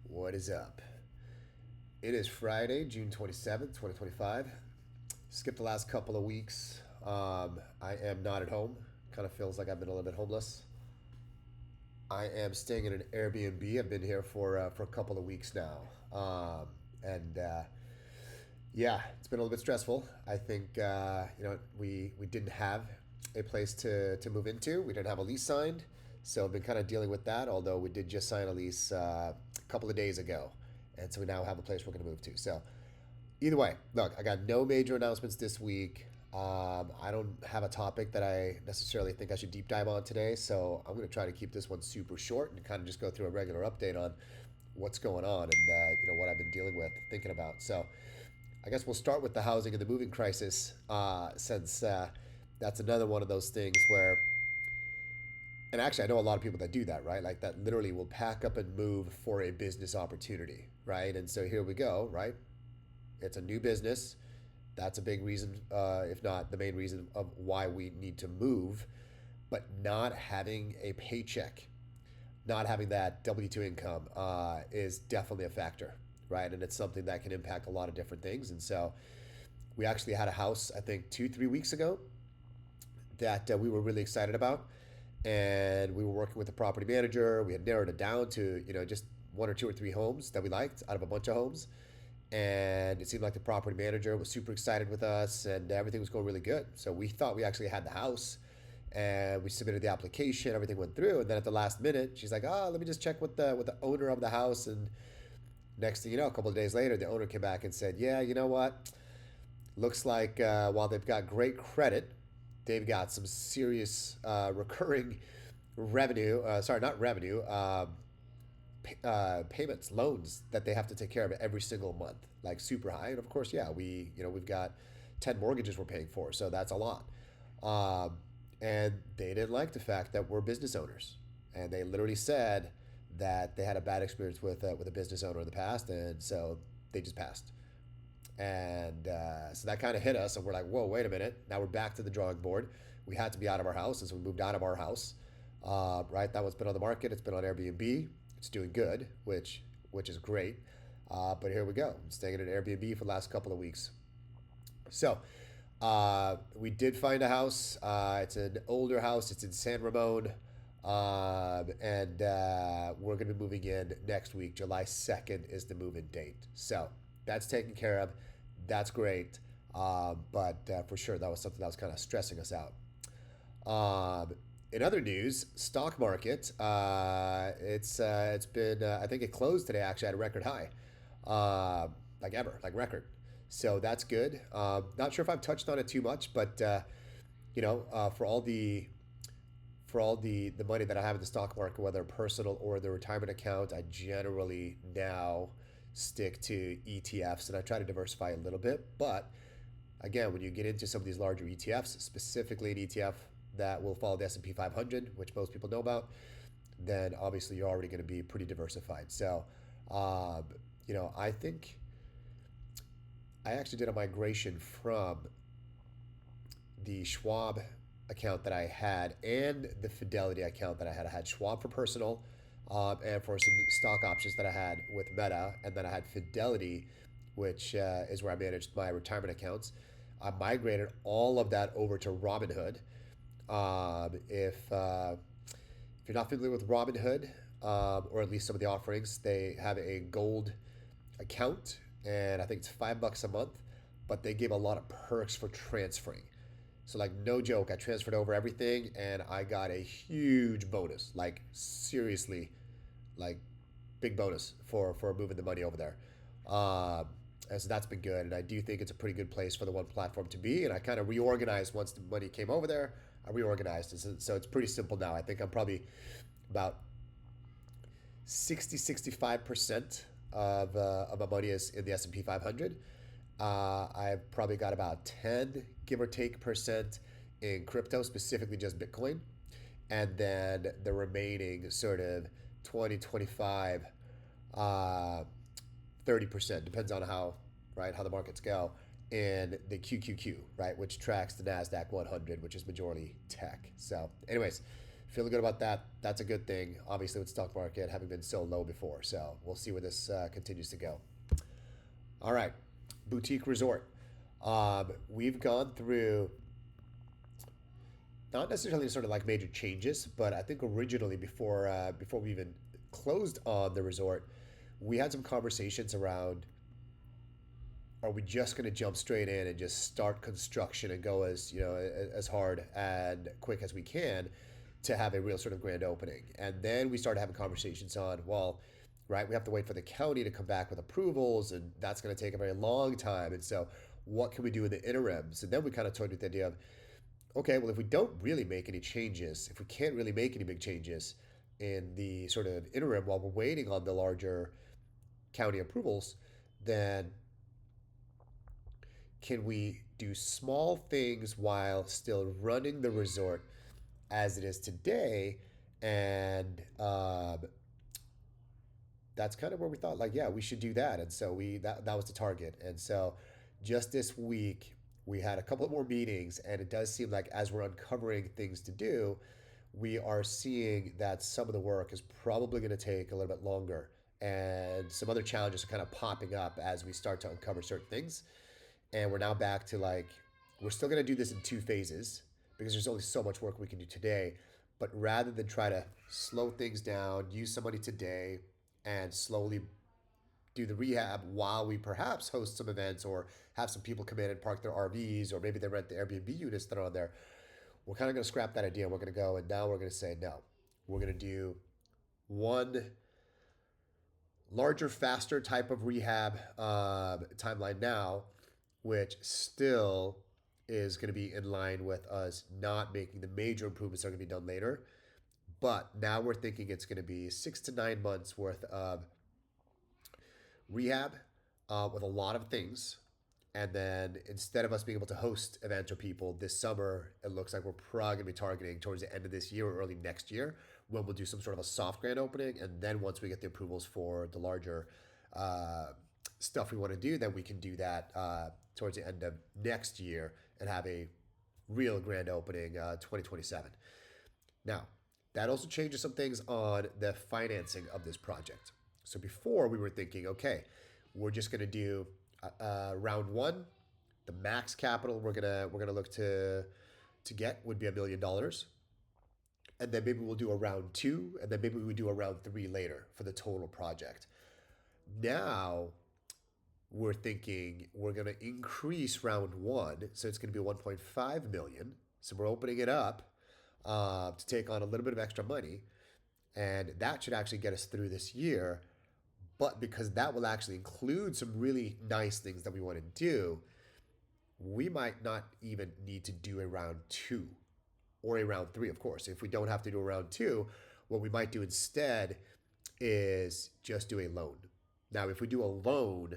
What is up? It is Friday, June 27th, 2025. Skipped the last couple of weeks. I am not at home. Kind of feels like I've been a little bit homeless. I am staying in an Airbnb. I've been here for a couple of weeks now. And Yeah, it's been a little bit stressful. I think we didn't have a place to move into. We didn't have a lease signed, so I've been kind of dealing with that. Although we did just sign a lease a couple of days ago, and so we now have a place we're going to move to. So either way, look, I got no major announcements this week. I don't have a topic that I necessarily think I should deep dive on today, so I'm going to try to keep this one super short and kind of just go through a regular update on what's going on and what I've been dealing with, thinking about. So I guess we'll start with the housing and the moving crisis, since that's another one of those things where, and actually, I know a lot of people that do that, right? Like that literally will pack up and move for a business opportunity, right? And so here we go, right? It's a new business. That's a big reason, if not the main reason, of why we need to move. But not having a paycheck, not having that W 2 income is definitely a factor, right? And it's something that can impact a lot of different things. And so we actually had a house, I think 2, 3 weeks ago, that we were really excited about. And we were working with the property manager. We had narrowed it down to, just one or two or three homes that we liked out of a bunch of homes. And it seemed like the property manager was super excited with us and everything was going really good. So we thought we actually had the house and we submitted the application, everything went through. And then at the last minute, she's like, oh, let me just check with the owner of the house. And next thing you know, a couple of days later, the owner came back and said, yeah, you know what? Looks like while they've got great credit, they've got some serious recurring revenue. Sorry, not revenue. Payments, loans that they have to take care of every single month, like super high. And of course, yeah, we've got 10 mortgages we're paying for, so that's a lot. Um, and they didn't like the fact that we're business owners, and they literally said that they had a bad experience with a business owner in the past, and so they just passed. And so that kind of hit us, and we're like, whoa, wait a minute. Now we're back to the drawing board. We had to be out of our house, and so we moved out of our house. Right, that one's been on the market. It's been on Airbnb. It's doing good, which is great. But here we go. I'm staying in an Airbnb for the last couple of weeks. So we did find a house. It's an older house. It's in San Ramon. And we're going to be moving in next week. July 2nd is the move-in date. So that's taken care of. That's great. But for sure, that was something that was kind of stressing us out. In other news, stock market, it's been I think it closed today actually at a record high, like ever, like record. So that's good. Not sure if I've touched on it too much, but for all the money that I have in the stock market, whether personal or the retirement account, I generally now stick to ETFs and I try to diversify a little bit. But again, when you get into some of these larger ETFs, specifically an ETF that will follow the S&P 500, which most people know about, then obviously you're already going to be pretty diversified. So, I think I actually did a migration from the Schwab account that I had and the Fidelity account that I had. I had Schwab for personal, and for some stock options that I had with Meta, and then I had Fidelity, which is where I managed my retirement accounts. I migrated all of that over to Robinhood. If you're not familiar with Robinhood, or at least some of the offerings, they have a gold account, and I think it's $5 a month, but they give a lot of perks for transferring. So like no joke, I transferred over everything, and I got a huge bonus, like seriously, like big bonus for moving the money over there. And so that's been good, and I do think it's a pretty good place for the one platform to be. And I kind of reorganized once the money came over there. I reorganized, and so it's pretty simple now. I think I'm probably about 65% of my money is in the S&P 500. I've probably got about 10, give or take, percent in crypto, specifically just Bitcoin. And then the remaining sort of 20, 25, 30%, depends on how the markets go, in the QQQ, right, which tracks the NASDAQ 100, which is majority tech. So anyways, feeling good about that. That's a good thing. Obviously, with stock market having been so low before, so we'll see where this continues to go. All right, boutique resort. We've gone through not necessarily sort of like major changes, but I think originally before we even closed on the resort, we had some conversations around: are we just going to jump straight in and just start construction and go as as hard and quick as we can to have a real sort of grand opening? And then we started having conversations on, well, right, we have to wait for the county to come back with approvals, and that's going to take a very long time. And so, what can we do in the interims? And then we kind of toyed with the idea of, okay, well, if we don't really make any changes, if we can't really make any big changes in the sort of interim while we're waiting on the larger county approvals, then can we do small things while still running the resort as it is today? And that's kind of where we thought, like, yeah, we should do that. And so that was the target. And so just this week, we had a couple of more meetings, and it does seem like as we're uncovering things to do, we are seeing that some of the work is probably going to take a little bit longer. And some other challenges are kind of popping up as we start to uncover certain things. And we're now back to, like, we're still going to do this in two phases because there's only so much work we can do today. But rather than try to slow things down, use some money today and slowly do the rehab while we perhaps host some events or have some people come in and park their RVs, or maybe they rent the Airbnb units that are on there, we're kind of going to scrap that idea. We're going to go, and now we're going to say, no, we're going to do one larger, faster type of rehab timeline now, which still is going to be in line with us not making the major improvements that are going to be done later. But now we're thinking it's going to be 6 to 9 months worth of rehab with a lot of things. And then instead of us being able to host events or people this summer, it looks like we're probably going to be targeting towards the end of this year or early next year when we'll do some sort of a soft grand opening. And then once we get the approvals for the larger stuff we want to do, then we can do that towards the end of next year and have a real grand opening 2027. Now, that also changes some things on the financing of this project. So before we were thinking, okay, we're just going to do round one. The max capital we're gonna look to get would be $1 million, and then maybe we'll do a round two, and then maybe we do a round three later for the total project. Now we're thinking we're gonna increase round one, so it's gonna be 1.5 million. So we're opening it up to take on a little bit of extra money, and that should actually get us through this year. But because that will actually include some really nice things that we want to do, we might not even need to do a round two or a round three, of course. If we don't have to do a round two, what we might do instead is just do a loan. Now, if we do a loan,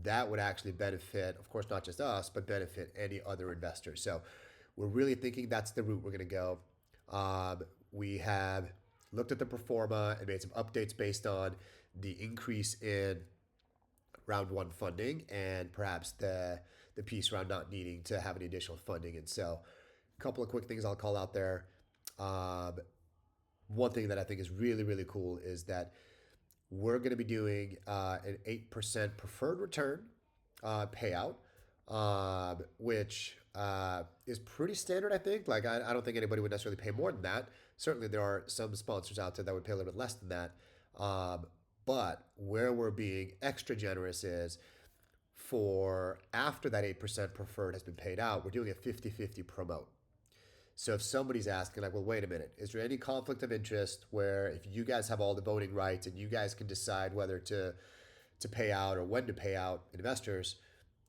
that would actually benefit, of course, not just us, but benefit any other investor. So we're really thinking that's the route we're going to go. We have looked at the pro forma and made some updates based on the increase in round one funding and perhaps the piece around not needing to have any additional funding. And so a couple of quick things I'll call out there. One thing that I think is really, really cool is that we're going to be doing an 8% preferred return payout, which is pretty standard, I think. Like, I don't think anybody would necessarily pay more than that. Certainly there are some sponsors out there that would pay a little bit less than that. But where we're being extra generous is for after that 8% preferred has been paid out, we're doing a 50-50 promote. So if somebody's asking, like, well, wait a minute, is there any conflict of interest where if you guys have all the voting rights and you guys can decide whether to pay out or when to pay out investors,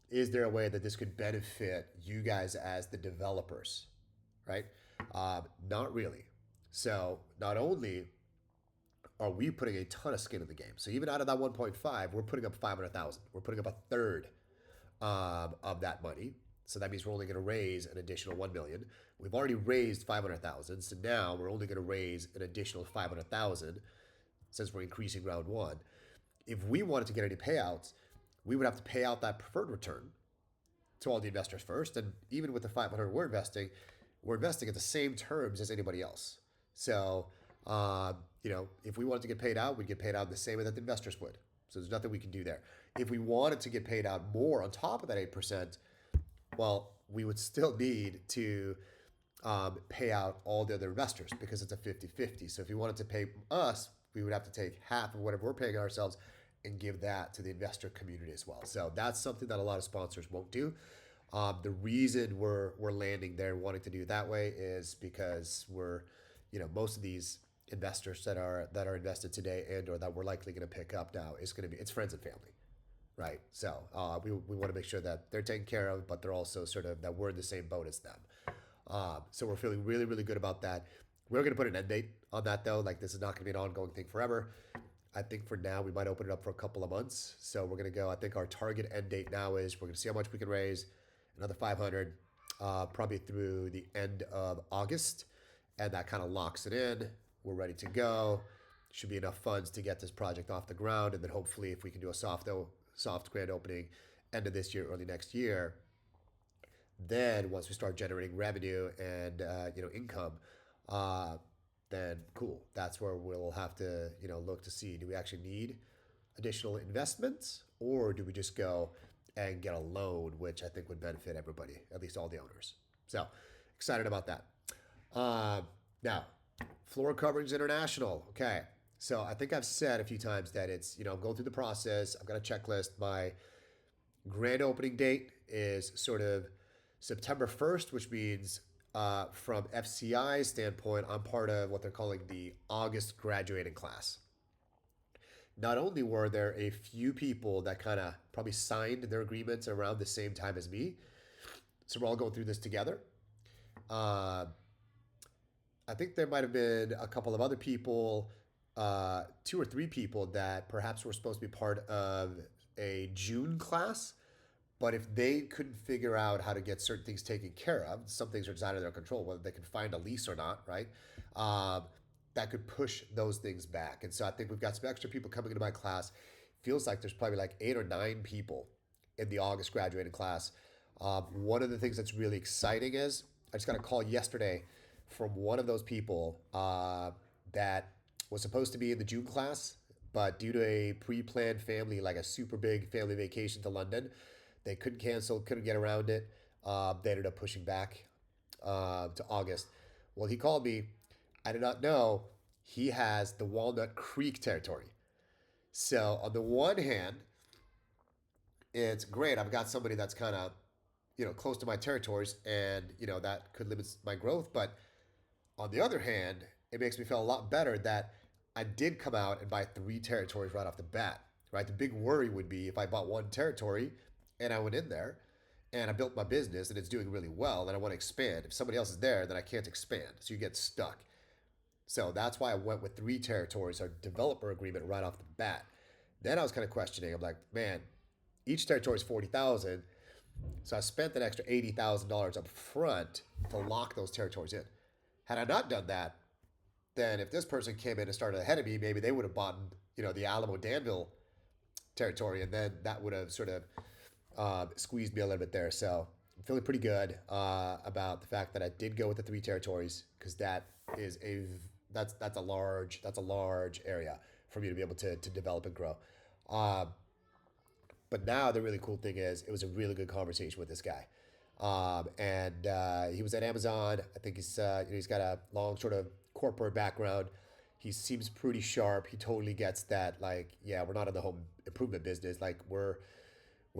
is there a way that this could benefit you guys as the developers, right? Not really. So not only are we putting a ton of skin in the game, so even out of that 1.5, we're putting up 500,000. We're putting up a third of that money. So that means we're only going to raise an additional 1 million. We've already raised 500,000, so now we're only going to raise an additional 500,000 since we're increasing round one. If we wanted to get any payouts, we would have to pay out that preferred return to all the investors first. And even with the 500 we're investing at the same terms as anybody else. So, if we wanted to get paid out, we'd get paid out the same way that the investors would. So there's nothing we can do there. If we wanted to get paid out more on top of that 8%, well, we would still need to pay out all the other investors because it's a 50-50. So if you wanted to pay us, we would have to take half of whatever we're paying ourselves and give that to the investor community as well. So that's something that a lot of sponsors won't do. The reason we're landing there and wanting to do it that way is because most of these investors that are invested today and or that we're likely going to pick up now is going to be it's friends and family, right? So we want to make sure that they're taken care of, but they're also sort of that we're in the same boat as them. So we're feeling really, really good about that. We're going to put an end date on that though. Like this is not going to be an ongoing thing forever. I think for now we might open it up for a couple of months. So we're going to go. I think our target end date now is we're going to see how much we can raise, another 500, probably through the end of August, and that kind of locks it in. We're ready to go. Should be enough funds to get this project off the ground, and then hopefully, if we can do a soft grand opening end of this year, early next year, then once we start generating revenue and income, then cool. That's where we'll have to look to see, do we actually need additional investments, or do we just go and get a loan, which I think would benefit everybody, at least all the owners. So excited about that. Now, Floor Coverings International. Okay. So I think I've said a few times that it's, I'm going through the process. I've got a checklist. My grand opening date is sort of September 1st, which means from FCI's standpoint, I'm part of what they're calling the August graduating class. Not only were there a few people that kind of probably signed their agreements around the same time as me, so we're all going through this together. I think there might have been a couple of other people, 2 or 3 people that perhaps were supposed to be part of a June class, but if they couldn't figure out how to get certain things taken care of, some things are outside of their control, whether they can find a lease or not, right? That could push those things back. And so I think we've got some extra people coming into my class. Feels like there's probably like 8 or 9 people in the August graduating class. One of the things that's really exciting is I just got a call yesterday from one of those people that was supposed to be in the June class, but due to a pre-planned family, like a super big family vacation to London, they couldn't cancel, couldn't get around it. They ended up pushing back to August. Well, he called me. I did not know he has the Walnut Creek territory. So on the one hand, it's great. I've got somebody that's kind of, close to my territories, and that could limit my growth. But on the other hand, it makes me feel a lot better that I did come out and buy 3 territories right off the bat. Right, the big worry would be if I bought 1 territory and I went in there and I built my business and it's doing really well and I want to expand. If somebody else is there, then I can't expand. So you get stuck. So that's why I went with 3 territories, our developer agreement right off the bat. Then I was kind of questioning. I'm like, man, each territory is $40,000. So I spent an extra $80,000 up front to lock those territories in. Had I not done that, then if this person came in and started ahead of me, maybe they would have bought, the Alamo Danville territory, and then that would have sort of squeezed me a little bit there. So I'm feeling pretty good about the fact that I did go with the 3 territories, because that's a large area for me to be able to develop and grow. But now the really cool thing is it was a really good conversation with this guy. And he was at Amazon. I think he's got a long sort of corporate background. He seems pretty sharp. He totally gets that, like, yeah, we're not in the home improvement business. Like we're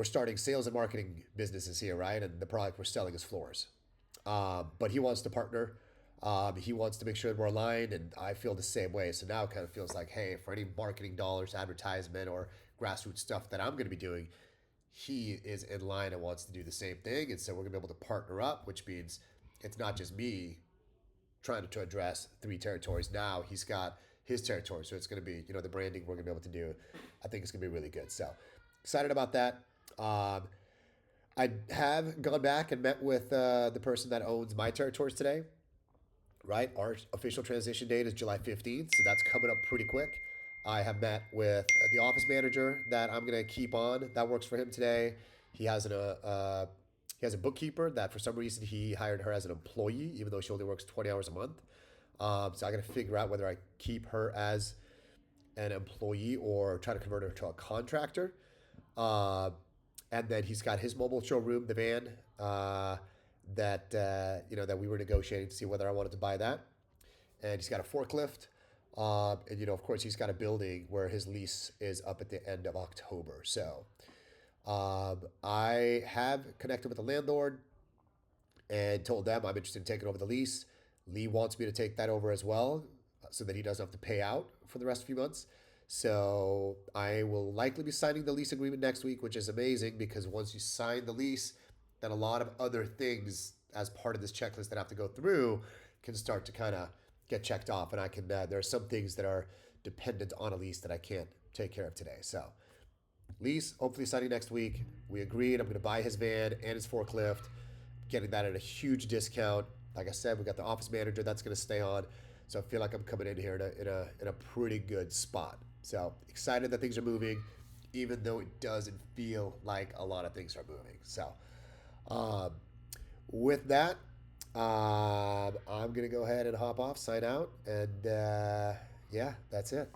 starting sales and marketing businesses here, right? And the product we're selling is floors. But he wants to partner. He wants to make sure that we're aligned, and I feel the same way. So now it kind of feels like, hey, for any marketing dollars, advertisement, or grassroots stuff that I'm going to be doing, he is in line and wants to do the same thing. And so we're going to be able to partner up, which means it's not just me trying to address 3 territories. Now he's got his territory. So it's going to be, the branding we're going to be able to do. I think it's going to be really good. So excited about that. I have gone back and met with the person that owns my territories today. Right, our official transition date is July 15th, so that's coming up pretty quick. I have met with the office manager that I'm gonna keep on. That works for him today. He has a bookkeeper that for some reason he hired her as an employee, even though she only works 20 hours a month. So I got to figure out whether I keep her as an employee or try to convert her to a contractor. Uh, and then he's got his mobile showroom, the van, that we were negotiating to see whether I wanted to buy that. And he's got a forklift. And of course, he's got a building where his lease is up at the end of October. So I have connected with the landlord and told them I'm interested in taking over the lease. Lee wants me to take that over as well, so that he doesn't have to pay out for the rest of a few months. So I will likely be signing the lease agreement next week, which is amazing because once you sign the lease, then a lot of other things as part of this checklist that I have to go through can start to kind of get checked off. And I can, there are some things that are dependent on a lease that I can't take care of today. So lease, hopefully signing next week. We agreed I'm going to buy his van and his forklift, getting that at a huge discount. Like I said, we got the office manager that's going to stay on. So I feel like I'm coming in here in a pretty good spot. So excited that things are moving, even though it doesn't feel like a lot of things are moving. So um, with that, I'm going to go ahead and hop off, sign out, and yeah, that's it.